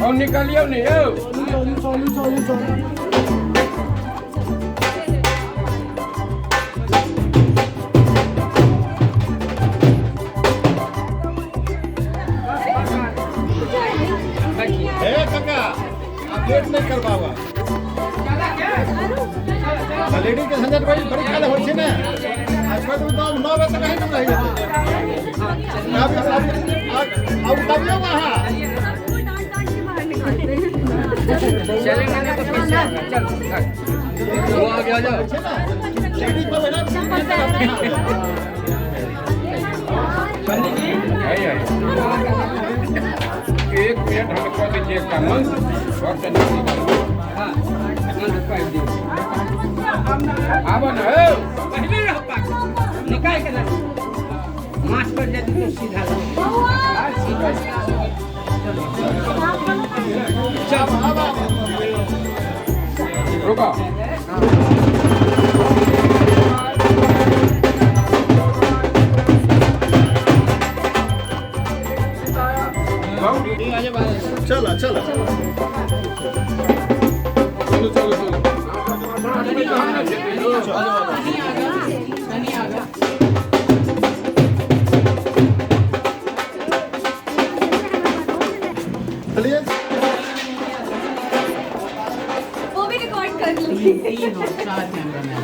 Ông Nicolio này ơi. Update नहीं कर पावा lady के संजय भाई बड़ी काले हो छे ना आज पर तो 9 बजे तक नहीं रह जाते अब तबियो वहां चलेंगे ना तो फिर चल वो आ गया जा लेडी को ना पंडित जी आई एक मिनट हमको भी चेक करना और हां अब ना पहले निकाल के ना मास्क पर जाती तो सीधा चल रुको चला चला चलो वो भी रिकॉर्ड कर ली 3 और 4 कैमरामैन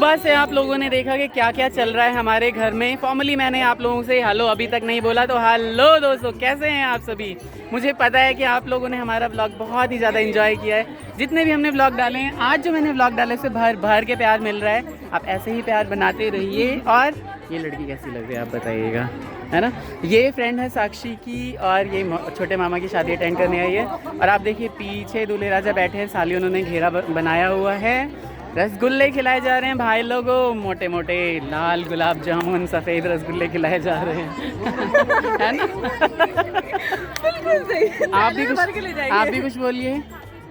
सुबह से आप लोगों ने देखा कि क्या क्या चल रहा है हमारे घर में। फॉर्मली मैंने आप लोगों से हेलो अभी तक नहीं बोला, तो हेलो दोस्तों, कैसे हैं आप सभी। मुझे पता है कि आप लोगों ने हमारा व्लॉग बहुत ही ज़्यादा एंजॉय किया है। जितने भी हमने व्लॉग डाले हैं, आज जो मैंने व्लॉग डाले उससे भर भर के प्यार मिल रहा है। आप ऐसे ही प्यार बनाते रहिए। और ये लड़की कैसी लग रही है आप बताइएगा, है ना। ये फ्रेंड है साक्षी की, और ये छोटे मामा की शादी अटेंड करने आई है। और आप देखिए पीछे दूल्हे राजा बैठे हैं, साली उन्होंने घेरा बनाया हुआ है। रसगुल्ले खिलाए जा रहे हैं भाई लोगों, मोटे मोटे लाल गुलाब जामुन सफ़ेद रसगुल्ले खिलाए जा रहे हैं, है ना। बिल्कुल सही। आप भी कुछ बोलिए।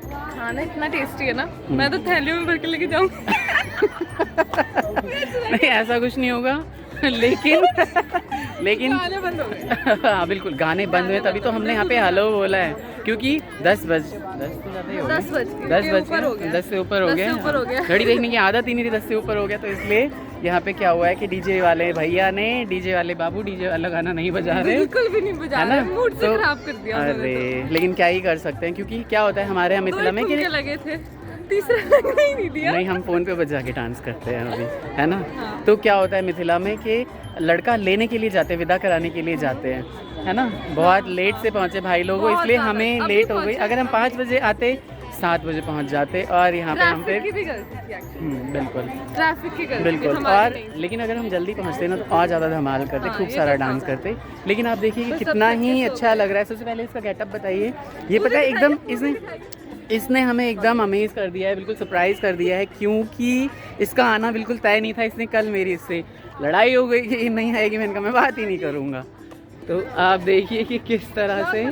खाना इतना टेस्टी है ना, मैं तो थैलियों में भर के लेके जाऊँ। नहीं ऐसा कुछ नहीं होगा, लेकिन गाने बंद हो गए। हाँ बिल्कुल, गाने बंद हुए तभी तो हमने यहाँ पे हेलो बोला है, क्योंकि 10 से ऊपर हो गया। घड़ी देखने की आदत ही नहीं थी, 10 से ऊपर हो गया। तो इसलिए यहाँ पे क्या हुआ है कि डीजे वाले भैया ने, डीजे वाले बाबू डीजे वाला गाना नहीं बजा रहे, बिल्कुल भी नहीं बजा रहे, मूड से खराब कर दिया। अरे लेकिन क्या ही कर सकते हैं, क्योंकि क्या होता है हमारे यहाँ मिथिला में कि लगे थे, तीसरा लगना ही नहीं दिया। नहीं, हम फ़ोन पे बजा के डांस करते हैं अभी, है ना। तो क्या होता है मिथिला में कि लड़का लेने के लिए जाते हैं, विदा कराने के लिए जाते हैं, है ना। बहुत लेट से पहुँचे भाई लोगों, इसलिए हमें लेट हो गई। अगर हम 5 बजे आते, 7 बजे पहुँच जाते, और यहाँ पे हम फिर बिल्कुल ट्रैफिक की गलती बिल्कुल। और लेकिन अगर हम जल्दी पहुँचते ना तो और ज़्यादा धमाल करते, खूब सारा डांस करते। लेकिन आप देखिए कि कितना ही अच्छा लग रहा है। सबसे पहले इसका गेटअप बताइए। ये पता है एकदम इसने हमें एकदम अमेज़ कर दिया है, बिल्कुल सरप्राइज़ कर दिया है, क्योंकि इसका आना बिल्कुल तय नहीं था। इसने कल मेरी इससे लड़ाई हो गई कि नहीं आएगी, मैंने कहा मैं बात ही नहीं करूँगा। तो आप देखिए कि किस तरह से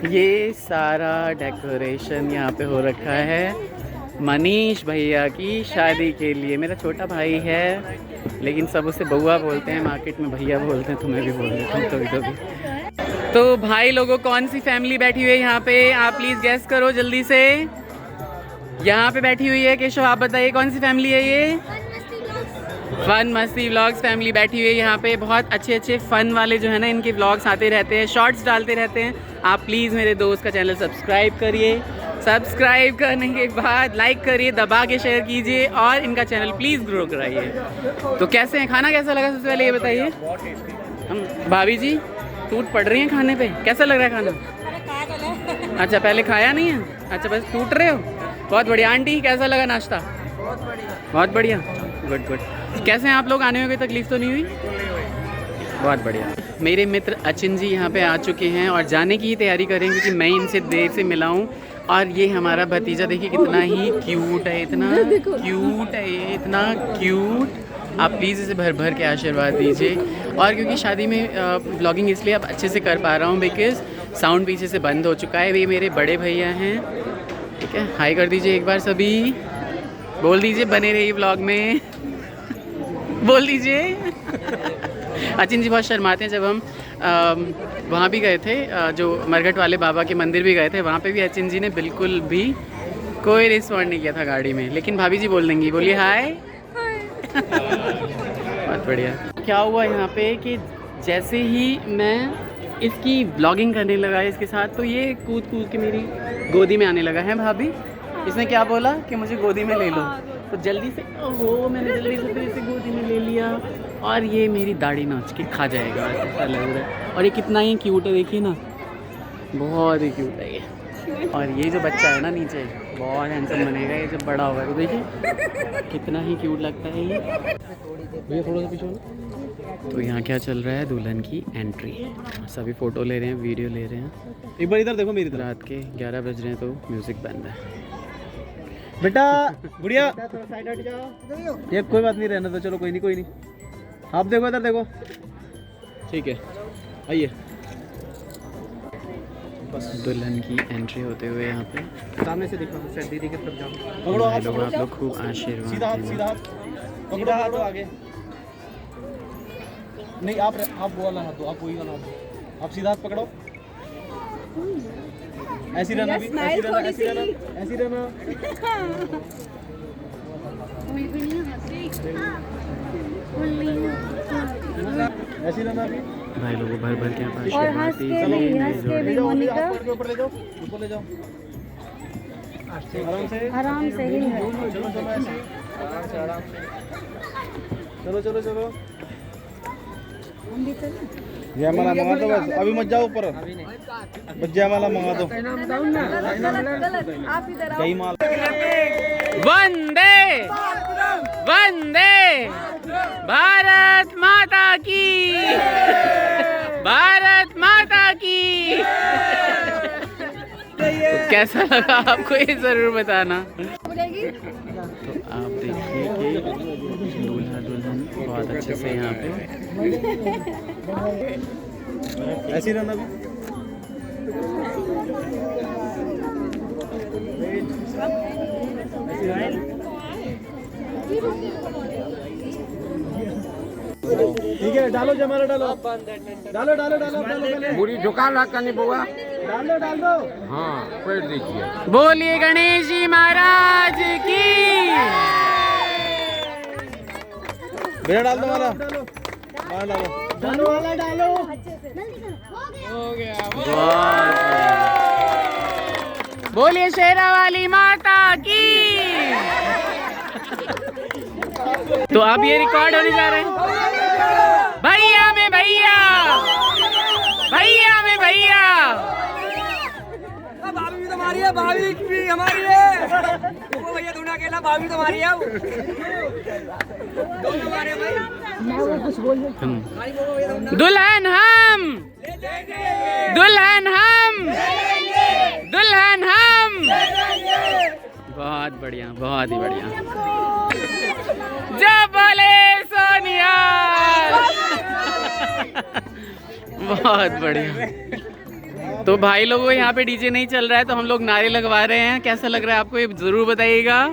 ये सारा डेकोरेशन यहाँ पे हो रखा है मनीष भैया की शादी के लिए। मेरा छोटा भाई है, लेकिन सब उसे बउआ बोलते हैं, मार्केट में भैया बोलते हैं, तो मैं भी बोल देता हूँ कभी कभी। तो भाई लोगों, कौन सी फैमिली बैठी हुई है यहाँ पे, आप प्लीज़ गेस करो जल्दी से। यहाँ पे बैठी हुई है केशव, आप बताइए कौन सी फैमिली है ये। फन मस्ती व्लॉग्स फैमिली बैठी हुई है यहाँ पे। बहुत अच्छे अच्छे फ़न वाले जो है ना, इनके व्लॉग्स आते रहते हैं, शॉर्ट्स डालते रहते हैं। आप प्लीज़ मेरे दोस्त का चैनल सब्सक्राइब करिए। सब्सक्राइब करने के बाद लाइक करिए, दबा के शेयर कीजिए, और इनका चैनल प्लीज़ ग्रो कराइए। तो कैसे हैं, खाना कैसा लगा सबसे पहले ये बताइए। हम भाभी जी टूट पड़ रही हैं खाने पे, कैसा लग रहा है खाना। अच्छा पहले खाया नहीं है, अच्छा बस टूट रहे हो। बहुत बढ़िया। आंटी कैसा लगा नाश्ता। बहुत बढ़िया, गुड गुड। कैसे हैं आप लोग, आने में कोई तकलीफ़ तो नहीं हुई। बहुत बढ़िया। मेरे मित्र अचिन जी यहाँ पे आ चुके हैं और जाने की ही तैयारी करें, क्योंकि मैं इनसे देर से मिला हूँ। और ये हमारा भतीजा देखिए कितना ही क्यूट है, इतना क्यूट है ये, इतना क्यूट। आप प्लीज़ इसे भर भर के आशीर्वाद दीजिए। और क्योंकि शादी में ब्लॉगिंग इसलिए अब अच्छे से कर पा रहा हूँ बिकॉज़ साउंड पीछे से बंद हो चुका है। ये मेरे बड़े भैया हैं, ठीक है। हाय कर दीजिए एक बार सभी, बोल दीजिए बने रहिए ब्लॉग में, बोल दीजिए। अचिन जी बहुत शर्माते हैं। जब हम वहाँ भी गए थे, जो मरघट वाले बाबा के मंदिर भी गए थे, वहाँ पे भी अचिन जी ने बिल्कुल भी कोई रिस्पॉन्ड नहीं किया था गाड़ी में। लेकिन भाभी जी बोल देंगी, बोलिए हाय। बहुत बढ़िया। क्या हुआ यहाँ पे कि जैसे ही मैं इसकी ब्लॉगिंग करने लगा इसके साथ, तो ये कूद कूद के मेरी गोदी में आने लगा है। भाभी इसने क्या बोला कि मुझे गोदी में ले लो, तो जल्दी से ओहो मैंने जल्दी से फिर इसे गोदी में ले लिया, और ये मेरी दाढ़ी नोच के खा जाएगा ऐसा लग रहा है। और ये कितना ही क्यूट है, देखिए ना, बहुत ही क्यूट है ये। और ये जो बच्चा है ना नीचे, बहुत हैंडसम बनेगा ये जब बड़ा होगा, तो देखिए कितना ही क्यूट लगता है ये। थोड़ा सा पीछे। तो यहाँ क्या चल रहा है, दुल्हन की एंट्री, सभी फ़ोटो ले रहे हैं, वीडियो ले रहे हैं। एक बार इधर देखो मेरी तरफ। रात के 11 बज रहे हैं तो म्यूज़िक बंद है। बेटा गुड़िया ये कोई बात नहीं, रहना तो चलो, कोई नहीं। आप देखो इधर देखो, ठीक है आइए। दुल्हन की एंट्री होते हुए यहाँ पे सामने से देखो, दीदी की तरफ जाओ। भाई लोग आप लोग खूब आशीर्वाद सीधा हाथ पकड़ो, हाथ आगे नहीं, आप वो वाला हाथ दो, आप वही वाला हाथ दो, आप सीधा हाथ पकड़ो। ऐसी रहना भी, ऐसी रहना। ऐसी रहना भी। भाई लोगों भर भर के यहाँ और हंस के भी, हंस के भी मोनिका। ऊपर ले जाओ, ऊपर ले जाओ, आराम से आराम से ही है। चलो चलो चलो चलो। जयमाला मंगा दो बस, अभी मत जाओ ऊपर, बस जयमाला मंगा दो। कई माल। वंदे वंदे भारत माता की, भारत माता की। तो कैसा लगा आपको ये जरूर बताना। तो आप देखिए कि दूल्हा दुल्हन बहुत अच्छे से यहाँ पे ऐसे ही रहना भी। ठीक है, डालो जयमाला, डालो डालो डालो डालो डालो। पूरी दुकान रख करनी बुआ। डाल दो डाल दो। हाँ पेड़ देखिए। बोलिए गणेश जी महाराज की। भैया डाल दो माला, माला डालो डालो वाला डालो। बोलिए शेरा वाली माता की। तो अब ये रिकॉर्ड होने जा रहे हैं। भैया में भैया, भैया में भैया। भाभी भी तो हमारी है, भाभी भी हमारी है। वो भैया दूना अकेला, भाभी तो हमारी है। दोनों हमारे भाई। दुल्हन हम, दुल्हन हम, दुल्हन हम। बहुत बढ़िया, बहुत ही बढ़िया। जब बोले सोनिया। बहुत बढ़िया। तो भाई लोगों यहाँ पे डीजे नहीं चल रहा है तो हम लोग नारे लगवा रहे हैं। कैसा लग रहा है आपको ये जरूर बताइएगा।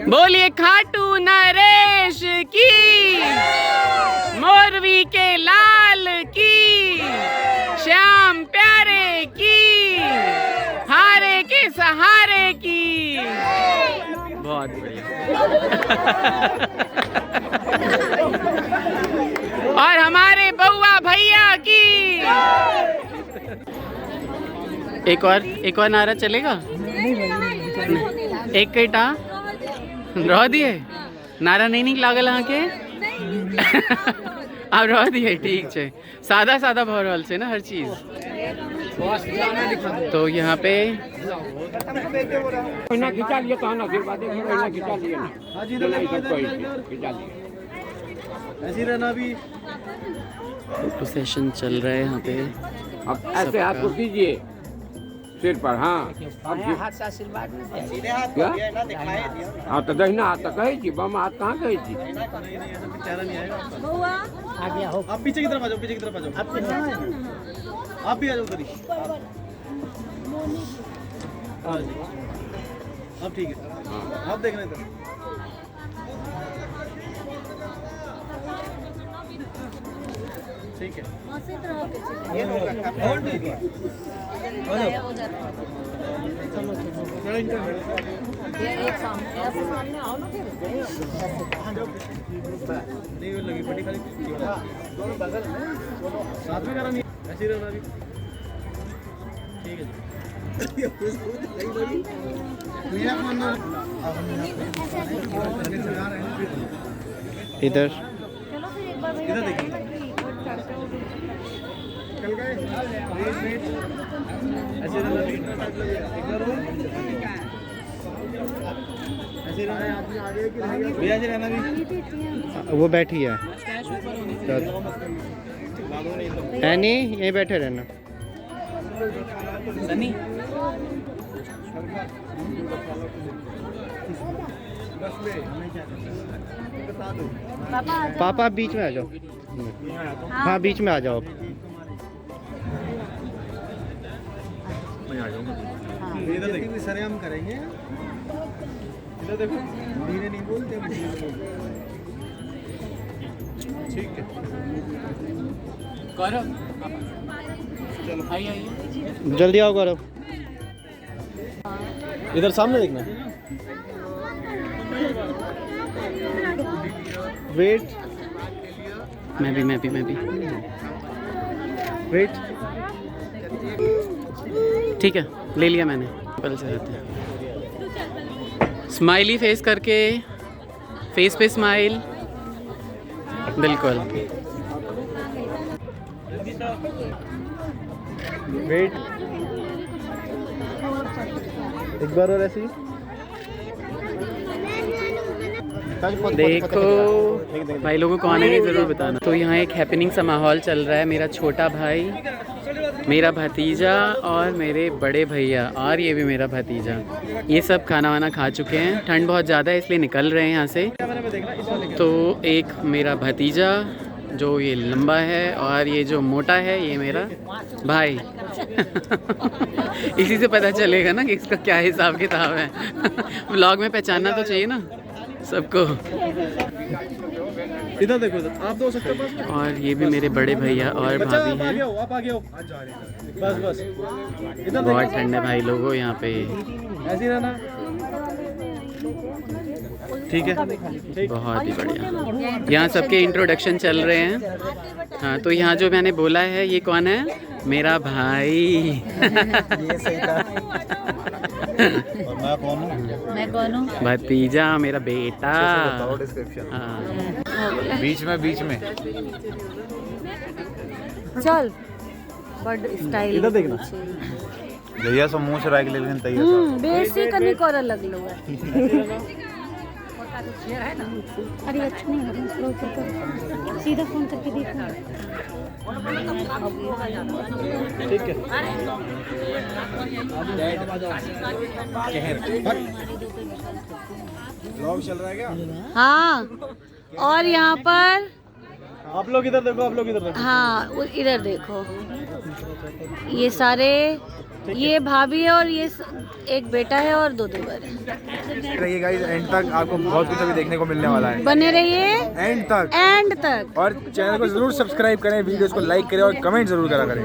बोलिए खाटू नरेश की, मोरवी के लाल की, श्याम प्यारे की, हारे के सहारे की। बहुत बढ़िया। और हमारे बउआ भैया की। एक और नारा चलेगा। एक कटा रह दिए नारा नहीं निक लागल अहाँ के। अब रह दिए, ठीक है। सादा सादा भर रहल छै ना हर चीज। तो यहाँ पे खिंचा लिए तो ना, फिर बाद में खिंचा लिए ना। खिंचा लिए। ऐसे ही रहना भी। प्रोसेशन चल रहा है यहाँ पे। अब ऐसे हाथ को कीजिए सिर पर। हाँ हाथ से आशीर्वाद क्या? हाँ तो दहिना हाथ तो कहे थी, बामा हाथ कहाँ कहे थी? चेहरा नहीं आएगा। आ गया हो। आप पीछे की तरफ आ जाओ, पीछे की तरफ आ जाओ। आप भी आ जाओ उधर ही। अब ठीक है, आप देखना इधर। ठीक है। नहीं लगी बड़ी खाली साथ में करा नहीं, ऐसे ही रहना भी। ठीक है इधर इधर देखिए। ऐसे रहना भी। ऐसे रहना भैया जी, रहना भी। वो बैठी है एनी, यहीं बैठे रहना। सनी पापा बीच में आ जाओ। हाँ बीच में आ जाओ। इधर देखिए, सर हम करेंगे। इधर देखो, धीरे नहीं बोलते। ठीक है, करो। चलो आइए आइए, जल्दी आओ गौरव। इधर सामने देखना। वेट, मैं भी वेट। ठीक है, ले लिया मैंने। पहले से रहते हैं। स्माइली फेस करके, फेस पे स्माइल, बिल्कुल। वेट, एक बार और ऐसी। देखो भाई लोगों को आने की ज़रूर बताना। तो यहाँ एक हैपनिंग सा माहौल चल रहा है। मेरा छोटा भाई, मेरा भतीजा और मेरे बड़े भैया, और ये भी मेरा भतीजा, ये सब खाना वाना खा चुके हैं। ठंड बहुत ज़्यादा है इसलिए निकल रहे हैं यहाँ से। तो एक मेरा भतीजा जो ये लंबा है और ये जो मोटा है ये मेरा भाई। इसी से पता चलेगा ना कि इसका क्या हिसाब किताब है। व्लॉग में पहचानना तो चाहिए ना सबको। इधर देखो, इधर आप दो सकते हो बस। और ये भी मेरे बड़े भैया और बच्चा भाभी आप आगे हैं। हो, आप आगे हो। बस बस, इधर बहुत ठंड है भाई लोगों यहाँ पे, ऐसे ही रहना। ठीक है, ठीक। बहुत ही बढ़िया। यहाँ सबके इंट्रोडक्शन चल रहे हैं। हाँ, तो यहाँ जो मैंने बोला है ये कौन है? मेरा भाई। ये सही था। और मैं कौन हूँ? मैं कौन हूँ? भतीजा, मेरा बेटा। डिस्क्रिप्शन हाँ। बीच में चल बड़ स्टाइल इधर देखना। जैया सो मुंह चुरा के ले लेकिन तैयार बेसी कनी कर लग लो अरे अच्छा नहीं है, थोड़ा ऊपर कर, सीधा फोन करके देखो। ठीक है। व्लॉग चल रहा है क्या? हाँ, और यहाँ पर आप लोग इधर देखो, आप लोग इधर देखो। हाँ इधर देखो, ये सारे, ये भाभी है और ये एक बेटा है और 2 देवर है। रहिए गाइस, एंड तक आपको बहुत कुछ अभी देखने को मिलने वाला है। बने रहिए एंड तक एंड तक। और चैनल को जरूर सब्सक्राइब करें, वीडियोस को लाइक करें और कमेंट जरूर करा करें।